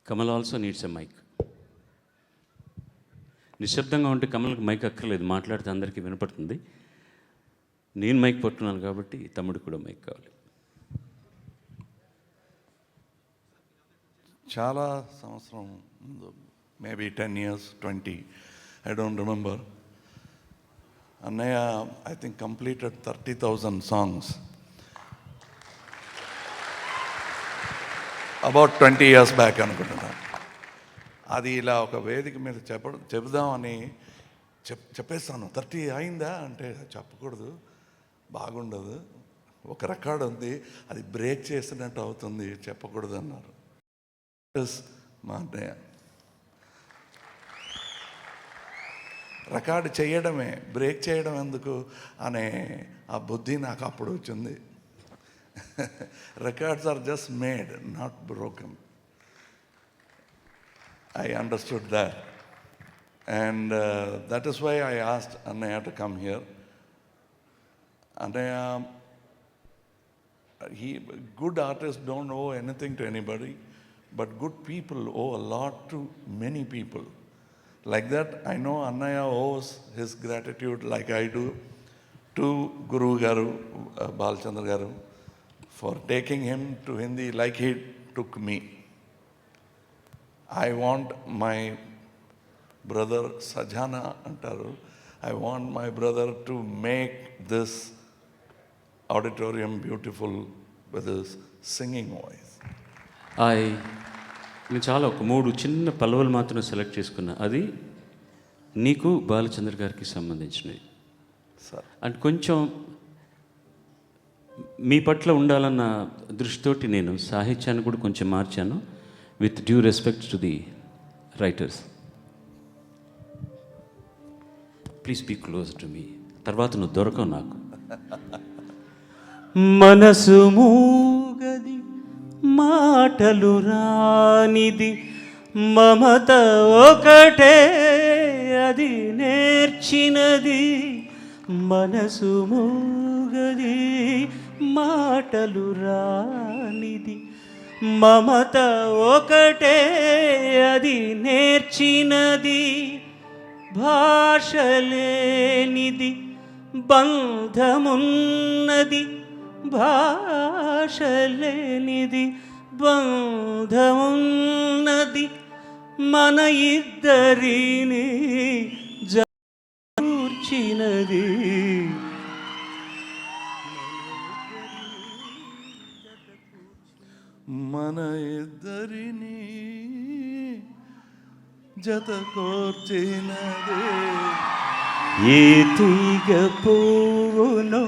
Kamal also needs a mic. నిశ్శబ్దంగా ఉంటే కమల్కి mic అక్కర్లేదు, మాట్లాడితే అందరికీ వినపడుతుంది. నేను మైక్ పట్టున్నాను కాబట్టి తమ్ముడికి కూడా మైక్ కావాలి. చాలా సంవత్సరం ముందు, maybe 10 years, 20, I don't remember. అన్నయ్య I think completed 30,000 songs about 20 years back అనుకుంటున్నాను. అది ఇలా ఒక వేదిక మీద చెబుదామని చెప్పేస్తాను. 30 అయిందా అంటే చెప్పకూడదు, బాగుండదు, ఒక రికార్డ్ ఉంది, అది బ్రేక్ చేసినట్టు అవుతుంది, చెప్పకూడదు అన్నారు. మా అన్నయ్య రికార్డు చేయడమే, బ్రేక్ చేయడం ఎందుకు అనే ఆ బుద్ధి నాకు అప్పుడు వచ్చింది. Records are just made, not broken. I understood that. And that is why I asked Annaya to come here. Annaya, good artists don't owe anything to anybody, but good people owe a lot to many people. Like that, I know Annaya owes his gratitude like I do to Guru Garu, Balchandra Garu, for taking him to Hindi like he took me. I want my brother Sajjana antaru, I want my brother to make this auditorium beautiful with his singing voice. నేను చాలా ఒక 3 చిన్న పల్లవులు మాత్రం select చేసుకున్నా. అది నీకు బాలచంద్ర గారికి సంబంధించినవి సార్. అండ్ కొంచెం మీ పట్ల ఉండాలన్న దృష్టితోటి నేను సాహిత్యాన్ని కూడా కొంచెం మార్చాను, with due respect to the writers. Please be close to me. తర్వాత నువ్వు దొరకవు నాకు. మనసు మూగది, మాటలు రానిది, మమత ఒకటే అది నేర్చినది. మనసు మూగది, మాటలు రానిది, మమత ఒకటే అది నేర్చినది. భాషలేనిది బంధమున్నది, భాషలేనిది బంధమున్నది. మన ఇద్దరిని జూర్చినది. మన ఇద్దరిని జత కోర్చినది. ఏ తీగ పువ్వునో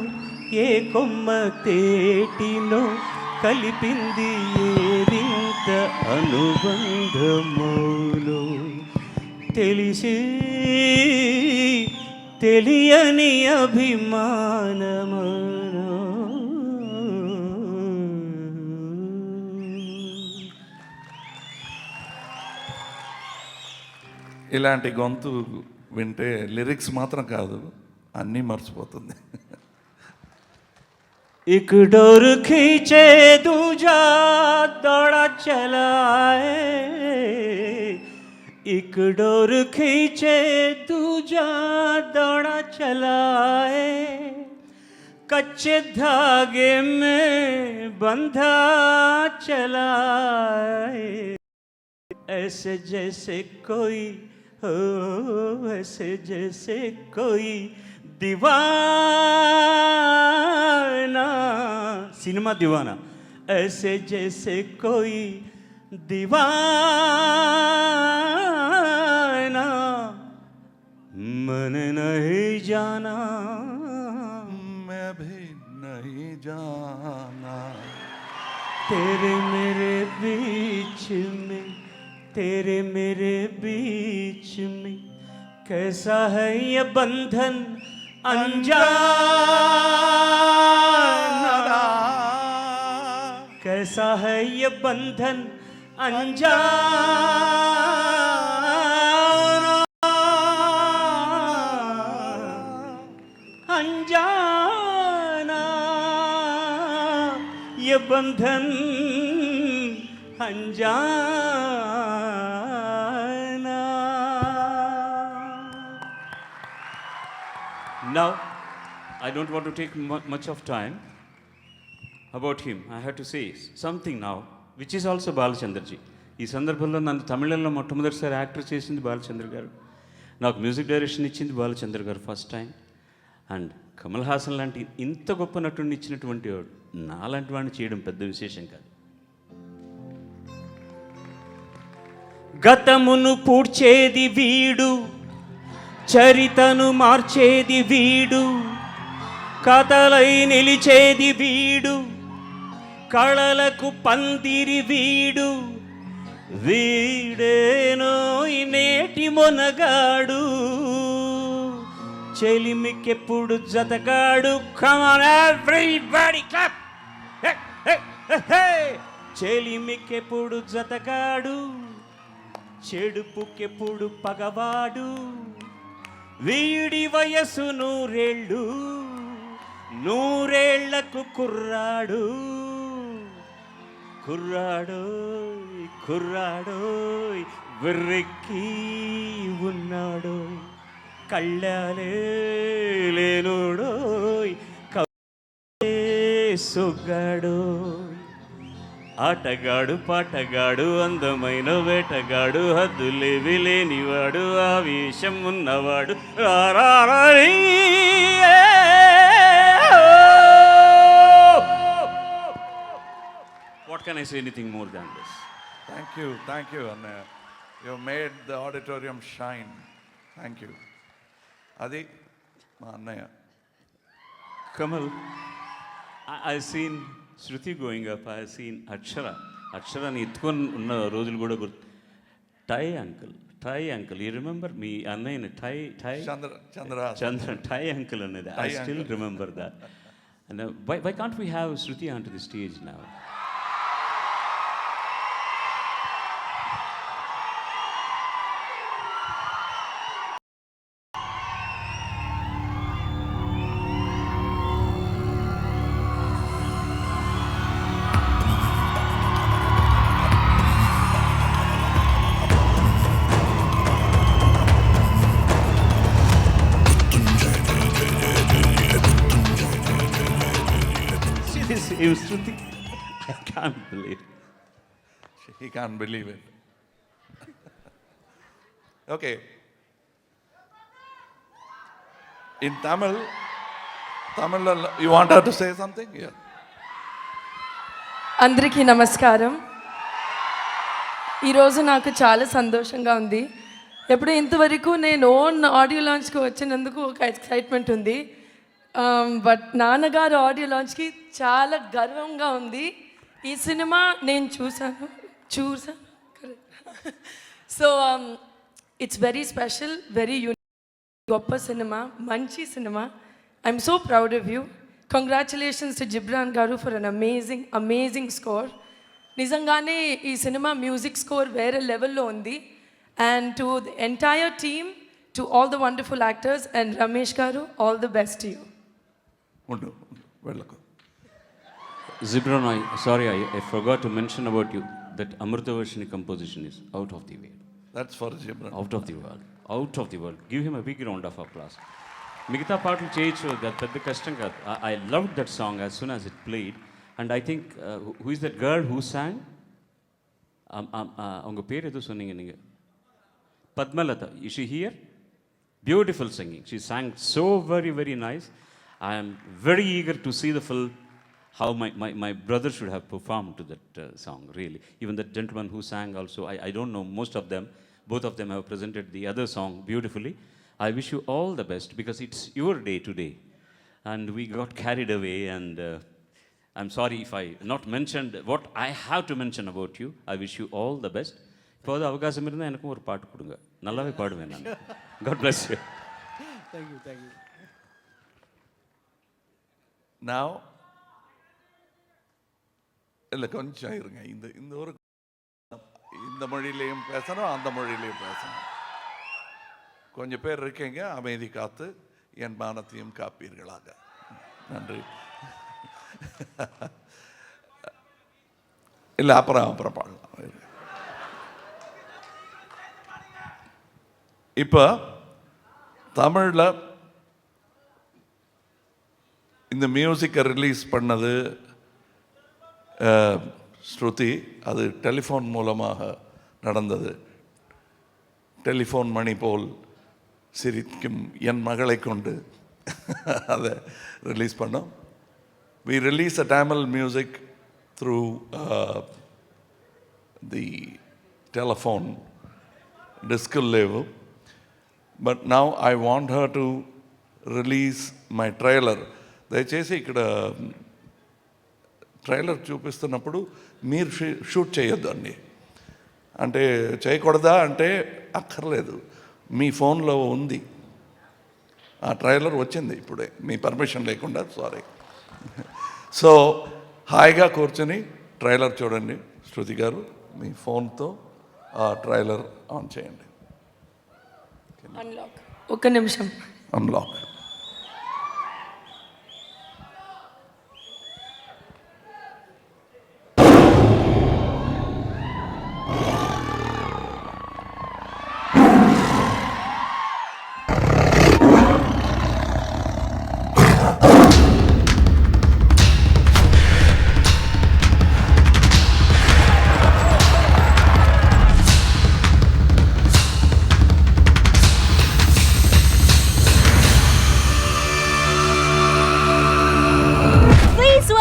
ఏ కొమ్మ తేటినో కలిపింది ఏరింత అనుబంధములో. తెలిసి తెలియని అభిమానములో. ఇలాంటి గొంతు వింటే లిరిక్స్ మాత్రం కాదు, అన్నీ మర్చిపోతుంది. एक डोर खींचे दूजा दौड़ा चला है, एक डोर खींचे दूजा दौड़ा चला है. कच्चे धागे में बंधा चला है. ऐसे जैसे कोई हो, ऐसे जैसे कोई दीवाना, सिनेमा दीवाना. ऐसे जैसे कोई दीवाना मैंने नहीं जाना, मैं भी नहीं जाना. तेरे मेरे बीच में, तेरे मेरे बीच में कैसा है ये बंधन अनजाना. कैसा है ये बंधन अनजाना. अनजाना ये बंधन अनजाना. Now, I don't want to take much of time about him. I have to say something now, which is also బాలచంద్రజీ. ఈ సందర్భంలో నన్ను తమిళంలో మొట్టమొదటిసారి యాక్టర్ చేసింది బాలచంద్ర గారు. నాకు మ్యూజిక్ డైరెక్షన్ ఇచ్చింది బాలచంద్ర గారు first time. And Kamal Haasan లాంటి ఇంత గొప్ప నటుడిని ఇచ్చినటువంటి వాడు నాలాంటి వాడిని చేయడం పెద్ద విశేషం కాదు. గతమును పూడ్చేది వీడు, చరితను మార్చేది వీడు, కథలై నిలిచేది వీడు, కళలకు పందిరి వీడు, వీడేనో నేటి Monagadu, చెలిమికెప్పుడు జతగాడు. Come on everybody clap. Hey, hey, hey, hey. చెలిమికెప్పుడు జతగాడు, చెడుపుకెప్పుడు పగవాడు, వీడి వయసు నూరేళ్ళు, నూరేళ్లకు కుర్రాడు, కుర్రాడోయ్ కుర్రాడోయ్ వెర్రెక్కి ఉన్నాడు, కళ్ళాలే లేనోడోయ్ కవే సొగ్గాడోయ్, ఆటగాడు పాటగాడు అందమైన వేటగాడు, హద్దులేవి లేనివాడు ఆవేశం ఉన్నవాడు, రారారీ. What can I say anything more than this? Thank you, Annaya. You made the auditorium shine. Thank you. Adi, ma Annaya. Kamal, I've seen Shruti going up, I've seen Akshara. Aksharani ఎత్తుకొని ఉన్న రోజులు కూడా గుర్తు. టై uncle you remember మీ అన్నయ్యని టై చంద్ర టై uncle అనేది I still remember that. And why can't we have Shruti onto the stage now? Shruti, I can't believe it. He can't believe it. Okay. In Tamil, you want her to say something? Yeah. అందరికీ నమస్కారం. ఈరోజు నాకు చాలా సంతోషంగా ఉంది. ఎప్పుడు ఇంతవరకు నేను ఓన్ ఆడియో లాంచ్కి వచ్చినందుకు ఒక ఎక్సైట్మెంట్ ఉంది. బట్ నాన్నగారు ఆడియో లాంచ్కి చాలా గర్వంగా ఉంది. ఈ సినిమా నేను చూసాను. So it's very special, very unique, గొప్ప సినిమా, మంచి cinema. I'm so proud of you. Congratulations to Ghibran గారు ఫర్ అన్ అమేజింగ్ స్కోర్. నిజంగానే ఈ సినిమా మ్యూజిక్ స్కోర్ వేరే లెవెల్లో ఉంది. And to the entire team, to all the wonderful actors and Ramesh garu, all the best to you. Zibran, I forgot to mention about you that Amritavarshini composition is out of the way. That's for Jibran. Out of the world. Give him a big round of applause. మిగతా పాటలు చేయొచ్చు, అది పెద్ద కష్టం కాదు. I loved that song as soon as it played. And I think, who is that girl who sang? அவங்க பேர் எதுவும் சொன்னீங்க நீங்கள்? Padmalata. Is she here? Beautiful singing. She sang so very, very nice. I am very eager to see the film, how my brother should have performed to that song, really. Even that gentleman who sang also, I don't know most of them. Both of them have presented the other song beautifully. I wish you all the best because it's your day today. And we got carried away and I'm sorry if I not mentioned what I have to mention about you. I wish you all the best. இப்போது அவகாசம் இருந்தால் எனக்கும் ஒரு பாட்டு கொடுங்க, நல்லாவே பாடுவேன் நான். God bless you. Thank you. Now, இல்லை கொஞ்சம் இருங்க. இந்த மொழியிலையும் பேசணும், அந்த மொழியிலையும் பேசணும். கொஞ்சம் பேர் இருக்கீங்க, அமைதி காத்து என் மானத்தையும் காப்பீர்களாக. நன்றி. இல்லை அப்புறம் பாடலாம். இப்போ தமிழில் இந்த மியூசிக்கை ரிலீஸ் பண்ணது ஸ்ருதி. அது டெலிஃபோன் மூலமாக நடந்தது. டெலிஃபோன் மணி போல் சிரிக்கும் என் மகளை கொண்டு அதை ரிலீஸ் பண்ணோம். We release a Tamil music through the telephone disc level. But now I want her to release my trailer. దయచేసి ఇక్కడ ట్రైలర్ చూపిస్తున్నప్పుడు మీరు షూట్ చేయొద్దు అండి. అంటే చేయకూడదా అంటే అక్కర్లేదు, మీ ఫోన్లో ఉంది. ఆ ట్రైలర్ వచ్చింది ఇప్పుడే మీ పర్మిషన్ లేకుండా. సారీ. సో హాయిగా కూర్చొని ట్రైలర్ చూడండి. శృతి గారు మీ ఫోన్తో ఆ ట్రైలర్ ఆన్ చేయండి. అన్లాక్. ఒక్క నిమిషం. Unlock.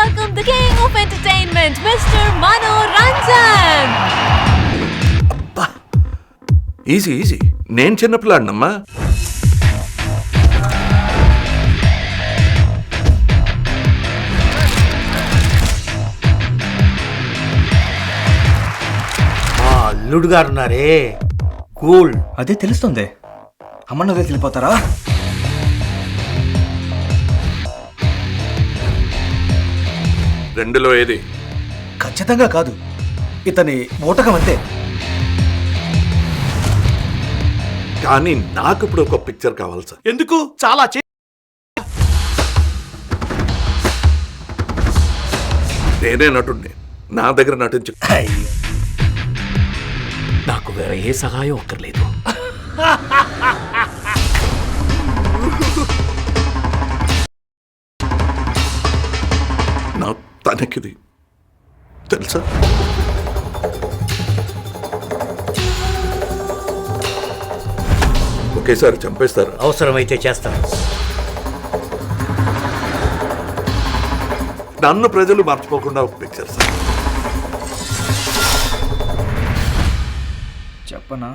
Welcome the king of entertainment, Mr. Mano Ranjan. అబ్బా, ఈజీ ఈజీ. నేను చిన్నపిల్లాడినమ్మా. అల్లుడు గారు ఉన్నారే, కూల్. అదే తెలుస్తుంది. అమ్మన్నదే తెలిపోతారా? రెండులో ఏది? ఖచ్చితంగా కాదు, ఇతని మూటకం అంతే. కానీ నాకు ఇప్పుడు ఒక పిక్చర్ కావాలి సార్. ఎందుకు? చాలా నేనే నటుండి, నా దగ్గర నటించు. నాకు వేరే ఏ సహాయం అక్కర్లేదు. నా తనకిది తెలుసా? ఒకేసారి చంపేస్తారు. అవసరమైతే చేస్తాను. నన్ను ప్రజలు మర్చిపోకుండా ఒక పిక్చర్ సార్. చెప్పనా?